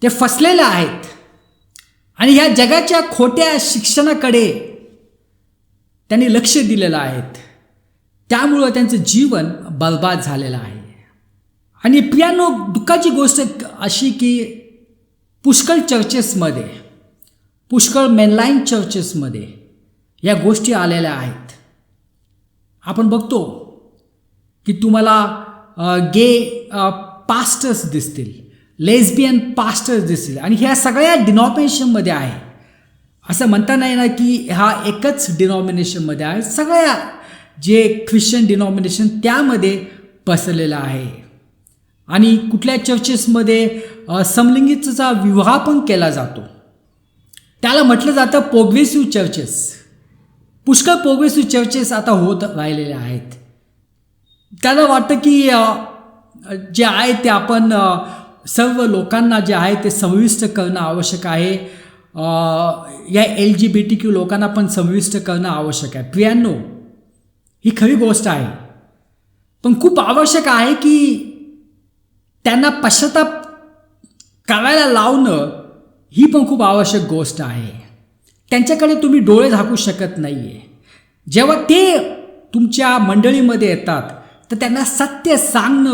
ते फसलेले आहेत आणि ह्या जगाच्या खोट्या शिक्षणाकडे त्यांनी लक्ष दिलेलं आहे. त्यामुळं त्यांचं जीवन बर्बाद झालेलं आहे. आणि प्रियांनो, दुःखाची गोष्ट अशी की पुष्कळ चर्चेसमध्ये, पुष्कळ मेनलाईन चर्चेसमध्ये या गोष्टी आलेल्या आहेत. आपण बघतो की तुम्हाला गे पास्टर्स दिसतील, लेस्बियन पास्टर्स दिसतील आणि ह्या सगळ्या डिनॉमिनेशनमध्ये आहे. असं म्हणता नाही ना की हा एकच डिनॉमिनेशनमध्ये आहे. सगळ्या जे ख्रिश्चन डिनॉमिनेशन त्यामध्ये पसरलेलं आहे. आणि कुठल्या चर्चेसमध्ये समलिंगीचा विवाह पण केला जातो. त्याला म्हटलं जातं प्रोग्रेसिव्ह चर्चेस. पुष्कळ प्रोग्रेसिव्ह चर्चेस आता होत राहिलेले आहेत. त्याला वाटतं की जे आहे ते आपण सर्व लोकांना जे आहे ते समाविष्ट करणं आवश्यक आहे. या LGBT लोकांना पण समाविष्ट करणं आवश्यक आहे. प्रियांनो, ही खरी गोष्ट आहे, पण खूप आवश्यक आहे की त्यांना पश्चाताप करायला लावणं ही पण खूप आवश्यक गोष्ट आहे. त्यांच्याकडे तुम्ही डोळे झाकू शकत नाही आहे. जेव्हा ते तुमच्या मंडळीमध्ये येतात तर त्यांना सत्य सांगणं